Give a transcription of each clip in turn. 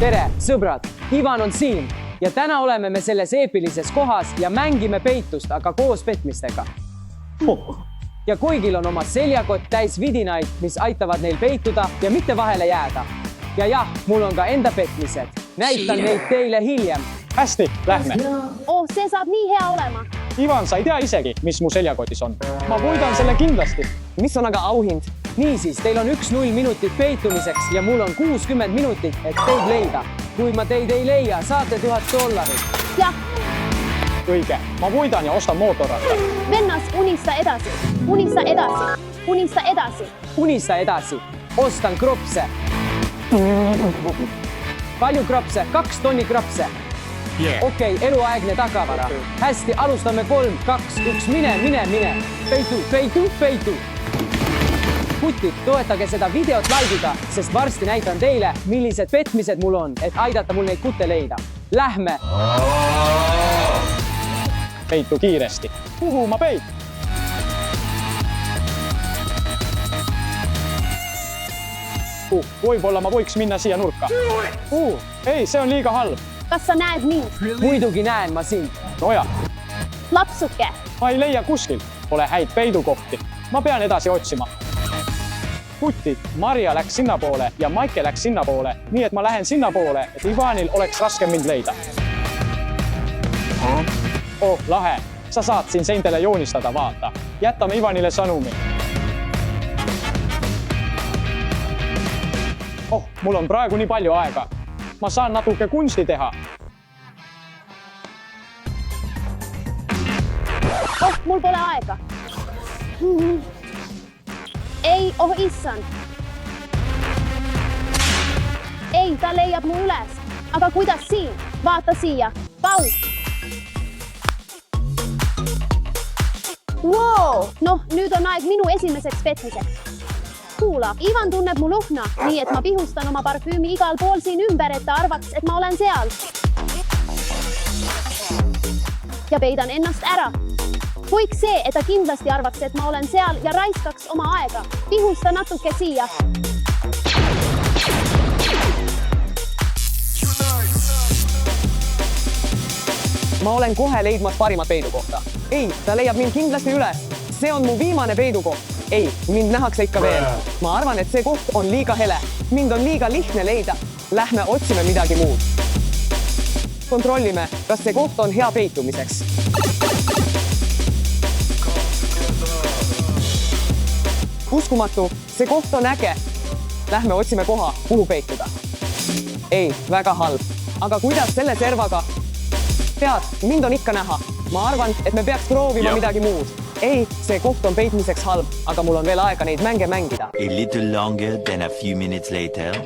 tere, sõbrad! Ivan on siin ja täna oleme me selles eepilises kohas ja mängime peitust, aga koos petmistega. Ja kuigil on oma seljakott täis vidinaid, mis aitavad neil peituda ja mitte vahele jääda. Ja jah, mul on ka enda petmised. Näitan neid teile hiljem. Hästi, lähme. Oh, see saab nii hea olema. Ivan, sa ei tea isegi, mis mu seljakotis on. Ma võidan selle kindlasti. Mis on aga auhind? Niisiis, teil on 1-0 minutit peitumiseks ja mul on 60 minutit, et teid leida. Kui ma teid ei leia, saate $1000. Jah, Õige, ma võidan ja ostan mootorratta. vennas, unista edasi. Unista edasi. Unista edasi. Unista edasi. Ostan kropse. Palju kropse? 2 tonni kropse. Okei, eluaegne tagavara. Hästi, alustame 3, 2, 1, mine. Peitu. Kutid, toetage seda videot laigiga, sest varsti näitan teile, millised petmised mul on, et aidata mul neid kutte leida. Lähme! Peitu kiiresti. Kuhu ma peit? Võib-olla ma võiks minna siia nurka. Ei, see on liiga halb. Kas sa näed mind? Muidugi näen ma sind. Noja, Lapsuke. ma ei leia kuskil. Pole häid peidukohti. Ma pean edasi otsima. Kutid, Marja läks sinnapoole ja Maike läks sinnapoole, nii et ma lähen sinnapoole, et Ivanil oleks raske mind leida. Oh, lahe. Sa saad siin seintele joonistada, vaata. Jätame Ivanile sõnumi. Oh, mul on praegu nii palju aega. Ma saan natuke kunsti teha. Oh, mul pole aega. Ei, oh issand. Ei, ta leiab mu üles. Aga kuidas siin? Vaata siia. Pau. Wow! Noh, nüüd on aeg minu esimeseks petmiseks. Kuula, Ivan tunneb mu luhna, nii et ma pihustan oma parfüümi igal pool siin ümber, et ta arvaks, et ma olen seal. Ja peidan ennast ära. Võiks see, et ta kindlasti arvaks, et ma olen seal ja raiskaks oma aega. Pihusta natuke siia. Ma olen kohe leidmas parimat peidukohta. Ei, ta leiab mind kindlasti üles. See on mu viimane peidukoht. Ei, mind nähakse ikka veel. Ma arvan, et see koht on liiga hele. Mind on liiga lihtne leida. Lähme otsime midagi muud. Kontrollime, kas see koht on hea peitumiseks. Uskumatu, see koht on äge. Lähme otsime koha, kuhu peituda. Ei, väga halb. Aga kuidas selle servaga? Tead, mind on ikka näha. Ma arvan, et me peaks proovima midagi muud. Ei, see koht on peitmiseks halb, aga mul on veel aega neid mänge mängida. A little longer than a few minutes later.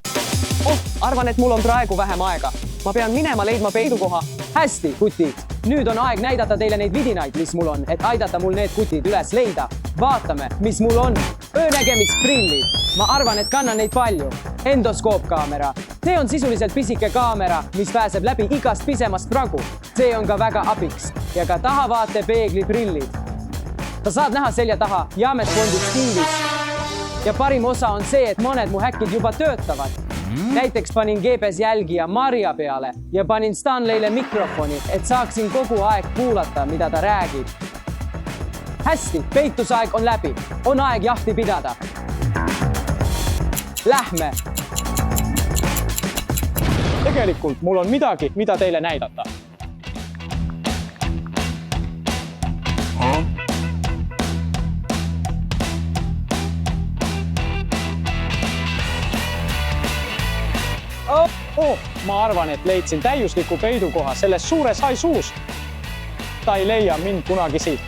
Oh, arvan, et mul on praegu vähem aega. Ma pean minema leidma peidukoha. Hästi, kutid. Nüüd on aeg näidata teile neid vidinaid, mis mul on, et aidata mul need kutid üles leida. Vaatame, mis mul on. Öönägemisprillid. Ma arvan, et kannan neid palju. Endoskoopkaamera. See on sisuliselt pisike kaamera, mis pääseb läbi igast pisemast pragu. See on ka väga abiks. Ja ka tahavaatepeegliprillid. Sa saad näha selja taha Jamet-Bondi stiilis. Ja parim osa on see, et mõned mu häkid juba töötavad. Näiteks panin GPS jälgija Marja peale ja panin Stanleyle mikrofoni, et saaksin kogu aeg kuulata, mida ta räägib. Hästi, peitusaeg on läbi. On aeg jahti pidada. Lähme! Tegelikult mul on midagi, mida teile näidata. Oh, ma arvan, et leidsin täiusliku peidukoha selles suures haisuus. Ta ei leia mind kunagi siit.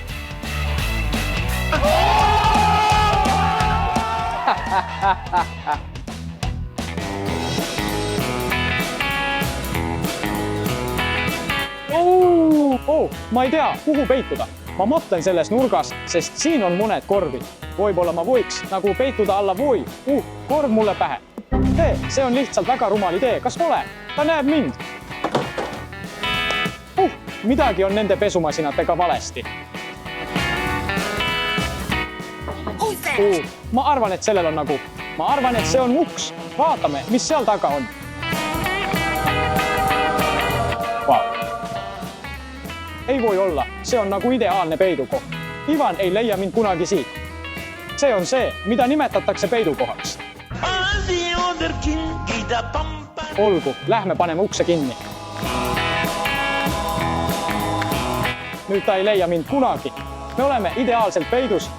Ma ei tea, kuhu peituda. Ma mõtlen selles nurgas, sest siin on mõned korvid. Võib-olla ma võiks nagu peituda alla voi. Korv mulle pähe. See on lihtsalt väga rumal idee. Kas pole? Ta näeb mind. Midagi on nende pesumasinatega valesti. Ma arvan, et sellel on nagu. Ma arvan, et see on uks. Vaatame, mis seal taga on. Wow. Ei voi olla, see on nagu ideaalne peidukoht. Ivan ei leia mind kunagi siit. See on see, mida nimetatakse peidukohaks. Olgu, lähme paneme ukse kinni. Nüüd ta ei leia mind kunagi. Me oleme ideaalselt peidus.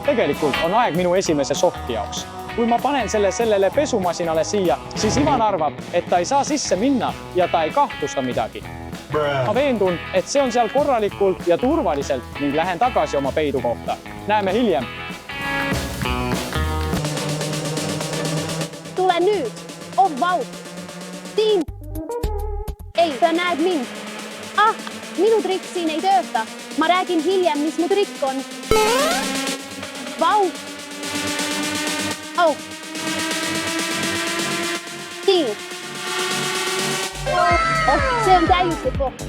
Tegelikult on aeg minu esimese šokki jaoks. Kui ma panen sellele pesumasinale siia, siis Ivan arvab, et ta ei saa sisse minna ja ta ei kahtlusta midagi. Ma veendun, et see on seal korralikult ja turvaliselt ning lähen tagasi oma peidukohta. Näeme hiljem. Tule nüüd. Oh, vau. Tiim. Ei, sa näed mind. Minu trikk siin ei tööta. Ma räägin hiljem, mis mu trikk on. Vau. Oh. Tiim. See on täiuslik koht.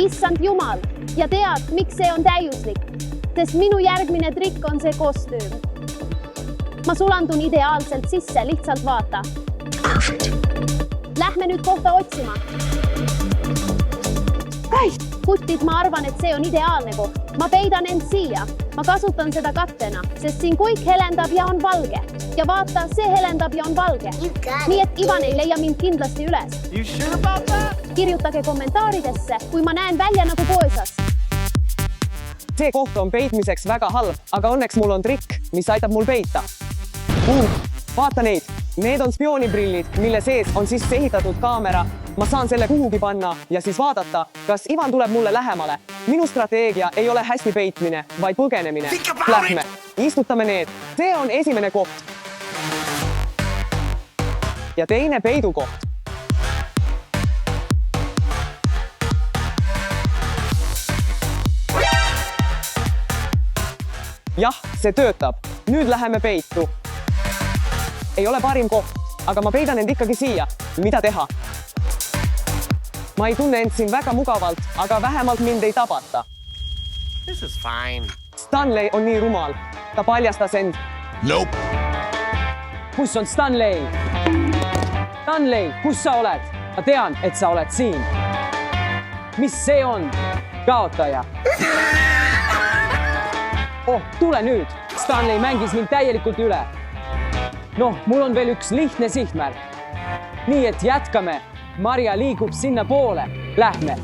Issand Jumal. Ja tead, miks see on täiuslik? Sest minu järgmine trikk on see kostüüm. Ma sulandun ideaalselt sisse, lihtsalt vaata. Lähme nüüd kohta otsima. Kutid, ma arvan, et see on ideaalne koht. Ma peidan end siia. Ma kasutan seda kattena, sest siin kõik helendab ja on valge. Ja vaata, see helendab ja on valge. Nii et Ivan ei leia mind kindlasti üles. Kirjutage kommentaaridesse, kui ma näen välja nagu poesas. See koht on peitmiseks väga halb, aga õnneks mul on trikk, mis aitab mul peita. Vaata neid. Need on spiooniprillid, mille sees on sisse ehitatud kaamera. Ma saan selle kuhugi panna ja siis vaadata, kas Ivan tuleb mulle lähemale. Minu strateegia ei ole hästi peitmine, vaid põgenemine. Lähme, istutame need. See on esimene koht. Ja teine peidukoht. Jah, see töötab. Nüüd läheme peitu. Ei ole parim koht, aga ma peidan end ikkagi siia. Mida teha? Ma ei tunne end siin väga mugavalt, aga vähemalt mind ei tabata. This is fine. Stanley on nii rumal. Ta paljastas end. Nope. Kus on Stanley? Stanley, kus sa oled? Ma tean, et sa oled siin. Mis see on? Kaotaja. Oh, tule nüüd. Stanley mängis mind täielikult üle. Noh, mul on veel üks lihtne sihtmärk. Nii et jätkame. Maria liigub sinna poole. Lähme.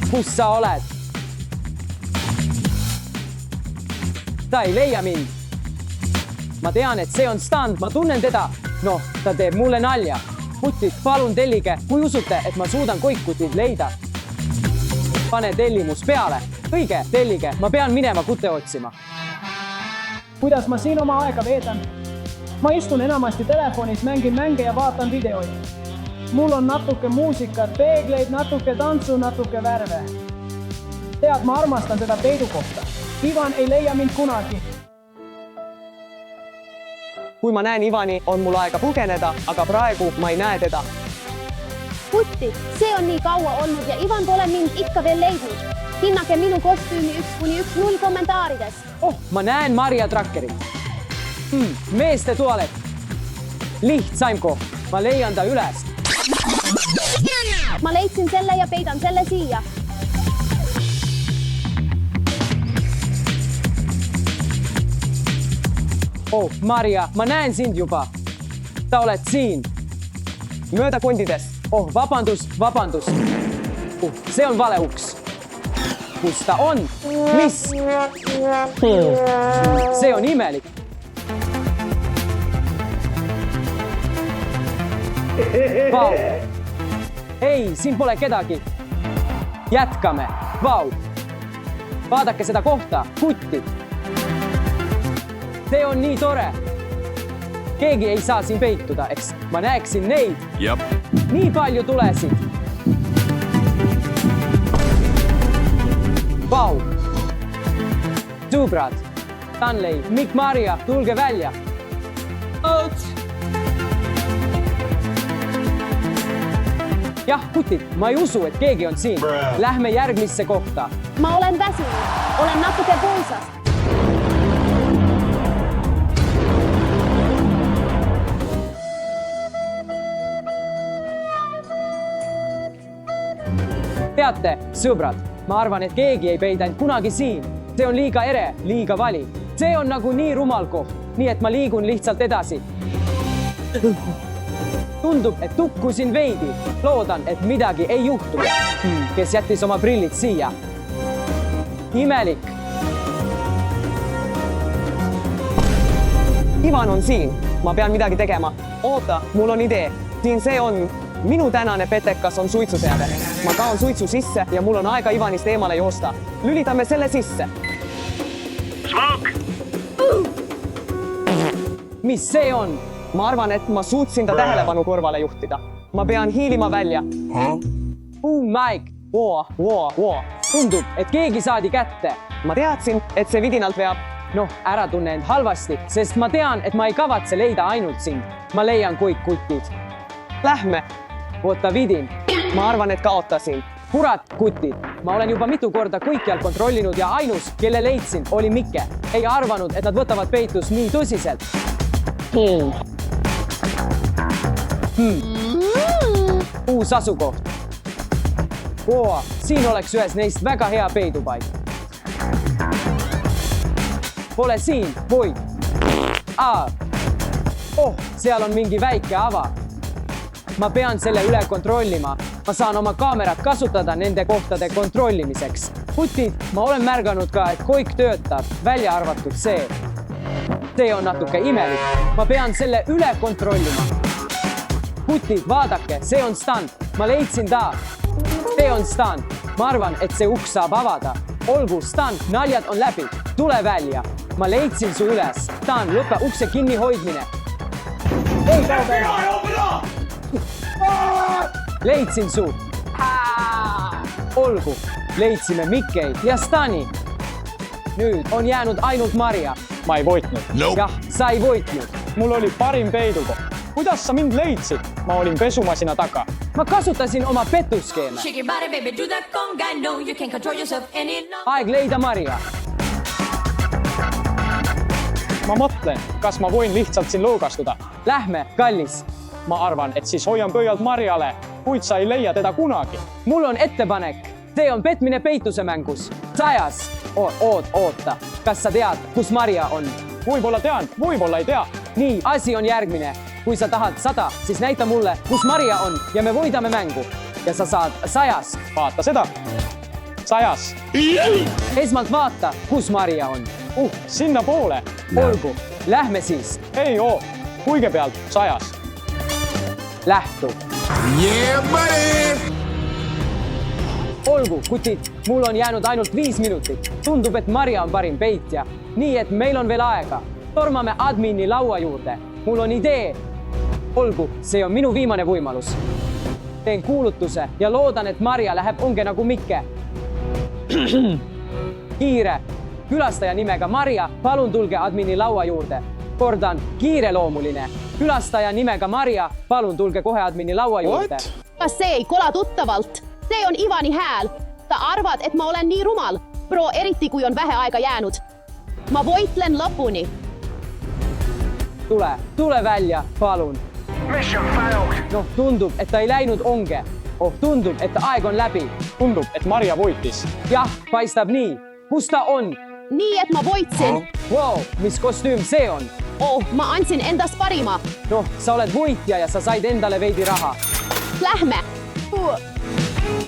Kus sa oled? Ta ei leia mind. Ma tean, et see on Stan. Ma tunnen teda. Noh, ta teeb mulle nalja. Kutid, palun tellige, kui usute, et ma suudan kõik kutid leida. Pane tellimus peale. Õige, tellige. Ma pean minema kutte otsima. Kuidas ma siin oma aega veedan? Ma istun enamasti telefonis, mängin mänge ja vaatan videoid. Mul on natuke muusikat, peegleid, natuke tantsu, natuke värve. Tead, ma armastan seda peidukohta. Ivan ei leia mind kunagi. Kui ma näen Ivani, on mul aega pugeneda, aga praegu ma ei näe teda. Kutti, see on nii kaua olnud ja Ivan pole mind ikka veel leidnud. Hinnake minu kostüümi 1-1-0 kommentaarides. Oh, ma näen Maria Trackerit. Meeste tualet. Lihtsaim koht. Ma leian ta üles. Ma leidsin selle ja peidan selle siia. Oh, Maria, ma näen sind juba. Ta oled siin. Mööda kondides. Oh, vabandust. See on vale uks. Kus ta on? Mis? See on imelik. Vau. Ei, siin pole kedagi. Jätkame. Vau. Vaadake seda kohta. Kutti. See on nii tore. Keegi ei saa siin peituda, eks ma näeksin neid. Jep. Nii palju tulesid. Vau. Sõbrad. Stanley, Mikk, Maria, tulge välja. Jah, kutid, ma ei usu, et keegi on siin. Lähme järgmisse kohta. Ma olen väsinud. Olen natuke poisast. teate, sõbrad, ma arvan, et keegi ei peida end kunagi siin. See on liiga ere, liiga vali. See on nagu nii rumal koht, nii et ma liigun lihtsalt edasi. Tundub, et tukkusin veidi. Loodan, et midagi ei juhtu. Kes jättis oma prillid siia? Imelik. Ivan on siin. Ma pean midagi tegema. Oota, mul on idee. Siin see on. Minu tänane petekas on suitsuseade. Ma kaon suitsu sisse ja mul on aega Ivanist eemale joosta. Lülitame selle sisse. Smoke! Mis see on? Ma arvan, et ma suutsin ta tähelepanu kõrvale juhtida. Ma pean hiilima välja. Mike! Tundub, et keegi saadi kätte. Ma teadsin, et see vidinalt veab. Noh, ära tunne end halvasti, sest ma tean, et ma ei kavatse leida ainult sind. Ma leian kõik kutid. Lähme. Oota vidin. Ma arvan, et kaotasin. Kurat, kutid. Ma olen juba mitu korda kõikjal kontrollinud ja ainus, kelle leidsin, oli Mikke. Ei arvanud, et nad võtavad peitust nii tõsiselt. Uus asukoht. Siin oleks ühes neist väga hea peidupaik. Pole siin, void. Seal on mingi väike ava. Ma pean selle üle kontrollima. Ma saan oma kaamerat kasutada nende kohtade kontrollimiseks. Kutid, ma olen märganud ka, et koik töötab, välja arvatud see. See on natuke imelik. Ma pean selle üle kontrollima. Kutid, vaadake, see on Stan. Ma leidsin ta. See on Stan. Ma arvan, et see uks saab avada. Olgu, Stan, naljad on läbi. Tule välja. Ma leidsin su üles. Stan, lõpe ukse kinni hoidmine. Ei kao välja. Leidsin su. Olgu, leidsime Mikkei ja Stani. Nüüd on jäänud ainult Maria. Ma ei võitnud. Jah, sa ei võitnud. Mul oli parim peidukoht. Kuidas sa mind leidsid? Ma olin pesumasina taga. Ma kasutasin oma petuskeeme. Shake your body, baby, do that conga. No, you can't control yourself any longer. Aeg leida Maria. Ma mõtlen, kas ma võin lihtsalt siin lõugastuda. Lähme, kallis. Ma arvan, et siis hoian pöialt Mariale, kuid sa ei leia teda kunagi. Mul on ettepanek. See on petmine peituse mängus. 100. Oota. Kas sa tead, kus Maria on? Võib-olla tean, võib-olla ei tea. Nii, asi on järgmine. Kui sa tahad 100, siis näita mulle, kus Maria on ja me võidame mängu. Ja sa saad 100. Vaata seda. 100. Esmalt vaata, kus Maria on. Sinna poole. Olgu, lähme siis. Ei oo, kõigepealt 100. Lähtu. Yeah, buddy! Olgu, kutid, mul on jäänud ainult 5 minutit. Tundub, et Maria on parim peitja. Nii, et meil on veel aega. Tormame admini laua juurde. Mul on idee. Olgu, see on minu viimane võimalus. Teen kuulutuse ja loodan, et Maria läheb onge nagu Mikke. Kiire. Külastaja nimega Maria, palun tulge admini laua juurde. Kordan, kiireloomuline. Külastaja nimega Maria, palun tulge kohe admini laua juurde. Kas see ei kola tuttavalt? See on Ivani hääl. Ta arvad, et ma olen nii rumal. Bro, eriti kui on vähe aega jäänud. Ma võitlen lõpuni. Tule välja, palun. Noh, tundub, et ta ei läinud onge. Tundub, et aeg on läbi. Tundub, et Maria võitis. Jah, paistab nii. Kus ta on? Nii, et ma võitsin. Wow, mis kostüüm see on? Ma andsin endast parima. Noh, sa oled võitja ja sa said endale veidi raha. Lähme.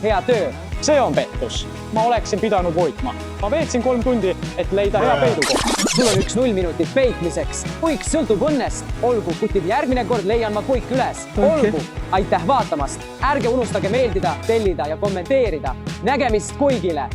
Hea töö. See on pettus. Ma oleksin pidanud võitma. Ma veetsin 3 tundi, et leida hea peidukoht. Sul on 1-0 minutit peitmiseks. Kuik sõltub õnnest. Olgu, kutid, järgmine kord leian ma kuik üles. Olgu, aitäh vaatamast. Ärge unustage meeldida, tellida ja kommenteerida. Nägemist kuigile.